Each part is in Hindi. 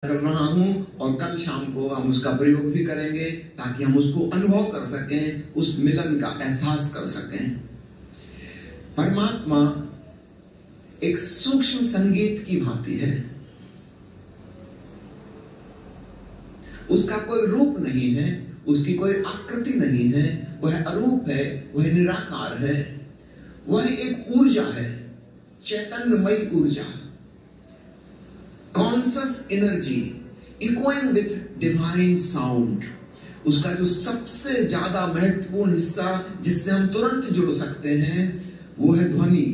कर रहा हूं और कल शाम को हम उसका प्रयोग भी करेंगे ताकि हम उसको अनुभव कर सकें, उस मिलन का एहसास कर सकें। परमात्मा एक सूक्ष्म संगीत की भांति है। उसका कोई रूप नहीं है, उसकी कोई आकृति नहीं है, वह अरूप है, वह निराकार है, वह एक ऊर्जा है, चैतन्यमयी ऊर्जा, conscious energy equalling with divine sound. उसका जो सबसे ज्यादा महत्वपूर्ण हिस्सा जिससे हम तुरंत जुड़ सकते हैं वो है ध्वनि,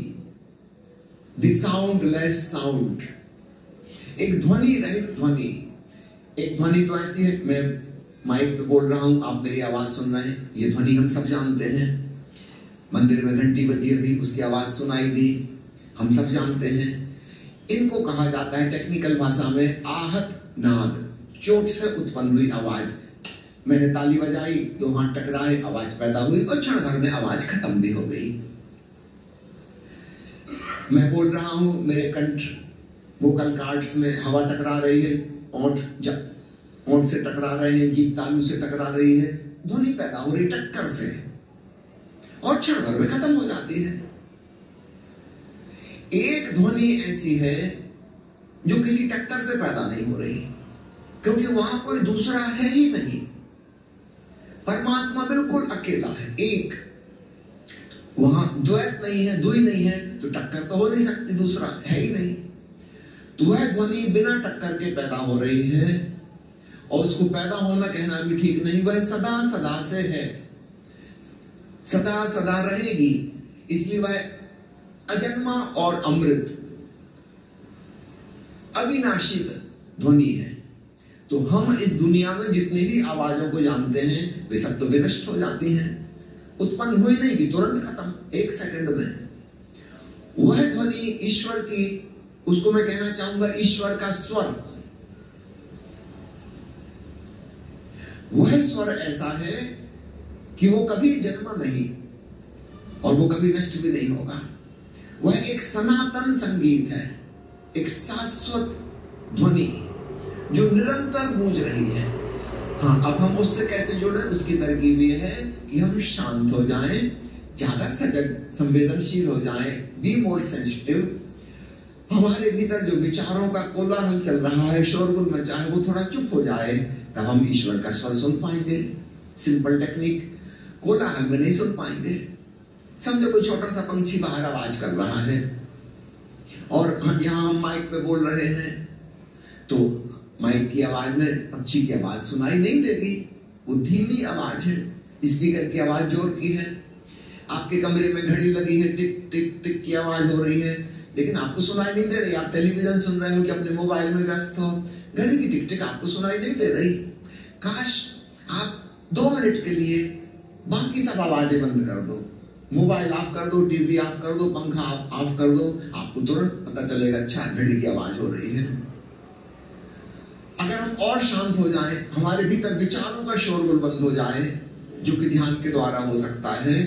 द साउंडलेस साउंड, एक ध्वनि रहित ध्वनि। एक ध्वनि तो ऐसी है, मैं माइक पे बोल रहा हूं, आप मेरी आवाज सुन रहे हैं, ये ध्वनि हम सब जानते हैं। मंदिर में घंटी बजी, अभी उसकी आवाज सुनाई दी, हम सब जानते हैं। इनको कहा जाता है टेक्निकल भाषा में आहत नाद, चोट से उत्पन्न हुई आवाज। मैंने ताली बजाई, दो हाथ टकराए, आवाज पैदा हुई और क्षण भर में आवाज खत्म भी हो गई। मैं बोल रहा हूं, मेरे कंठ वोकल कार्ड्स में हवा टकरा रही है, ओंठ से टकरा रहे हैं, जीभ तालू से टकरा रही है, ध्वनि पैदा हो रही टक्कर से और क्षण भर में खत्म हो जाती है। एक ध्वनि ऐसी है जो किसी टक्कर से पैदा नहीं हो रही, क्योंकि वहां कोई दूसरा है ही नहीं। परमात्मा बिल्कुल अकेला है, एक। वहां द्वैत नहीं है, द्वि नहीं है, तो टक्कर तो हो नहीं सकती, दूसरा है ही नहीं। तो वह ध्वनि बिना टक्कर के पैदा हो रही है, और उसको पैदा होना कहना भी ठीक नहीं, वह सदा सदा से है, सदा सदा रहेगी, इसलिए वह अजन्मा और अमृत अविनाशी ध्वनि है। तो हम इस दुनिया में जितनी भी आवाजों को जानते हैं वे सब तो विनष्ट हो जाती हैं, उत्पन्न हुई नहीं कि तुरंत खत्म, एक सेकंड में। वह ध्वनि ईश्वर की, उसको मैं कहना चाहूंगा ईश्वर का स्वर। वह स्वर ऐसा है कि वो कभी जन्मा नहीं और वो कभी नष्ट भी नहीं होगा। वह एक सनातन संगीत है, एक शाश्वत ध्वनि जो निरंतर गूंज रही है। हाँ, अब हम उससे कैसे जुड़े, उसकी तरकीब ये है कि हम शांत हो जाएं, ज्यादा सजग संवेदनशील हो जाएं, बी मोर सेंसिटिव। हमारे भीतर जो विचारों का कोलाहल चल रहा है, शोरगुल मचा है, वो थोड़ा चुप हो जाए, तब हम ईश्वर का स्वर सुन पाएंगे। सिंपल टेक्निक, कोलाहल में नहीं सुन पाएंगे। समझो कोई छोटा सा पंछी बाहर आवाज कर रहा है और यहां हम माइक पे बोल रहे हैं, तो माइक की आवाज में पक्षी की आवाज सुनाई नहीं देगी, वो धीमी आवाज है, स्पीकर की आवाज जोर की है। आपके कमरे में घड़ी लगी है, टिक टिक टिक की आवाज हो रही है, लेकिन आपको सुनाई नहीं दे रही। आप टेलीविजन सुन रहे हो कि अपने मोबाइल में व्यस्त हो, घड़ी की टिक टिक आपको सुनाई नहीं दे रही। काश आप 2 मिनट के लिए बाकी सब आवाजें बंद कर दो, मोबाइल ऑफ कर दो, टीवी ऑफ कर दो, पंखा ऑफ कर दो, आपको तुरंत पता चलेगा अच्छा घड़ी की आवाज हो रही है। अगर हम और शांत हो जाएं, हमारे भीतर विचारों का शोरगुल बंद हो जाए, जो कि ध्यान के द्वारा हो सकता है,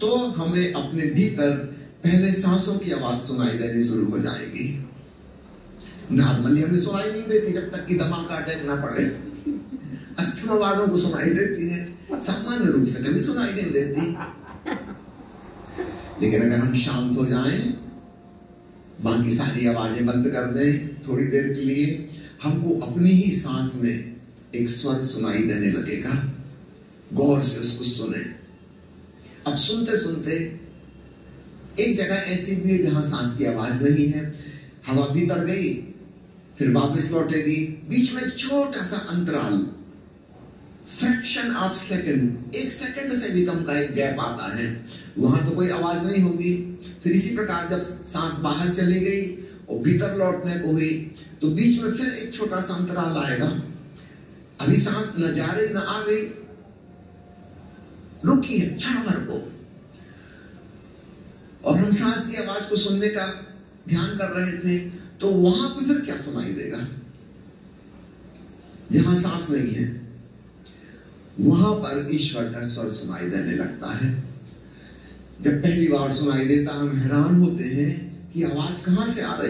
तो हमें अपने भीतर पहले सांसों की आवाज सुनाई देनी शुरू हो जाएगी। नॉर्मली हमें सुनाई नहीं देती जब तक कि धमाका अटैक ना पड़े। अस्थमा वालों को सुनाई देती है, सामान्य रूप से कभी सुनाई नहीं देती। लेकिन अगर हम शांत हो जाएं, बाकी सारी आवाजें बंद कर दें थोड़ी देर के लिए, हमको अपनी ही सांस में एक स्वर सुनाई देने लगेगा। गौर से उसको सुने। अब सुनते सुनते एक जगह ऐसी भी है जहां सांस की आवाज नहीं है, हवा भीतर गई फिर वापस लौटेगी, बीच में एक छोटा सा अंतराल, फ्रैक्शन ऑफ सेकंड, 1 सेकंड से भी कम का एक गैप आता है, वहां तो कोई आवाज नहीं होगी। फिर इसी प्रकार जब सांस बाहर चली गई और भीतर लौटने को हुई, तो बीच में फिर एक छोटा सा अंतराल आएगा। अभी सांस न जा रही न आ रही, रुकी है क्षण भर को, और हम सांस की आवाज को सुनने का ध्यान कर रहे थे, तो वहां पे फिर क्या सुनाई देगा? जहां सांस नहीं है वहां पर ईश्वर का स्वर सुनाई देने लगता है। जब पहली बार सुनाई देता हम हैरान होते हैं कि आवाज कहां से आ रही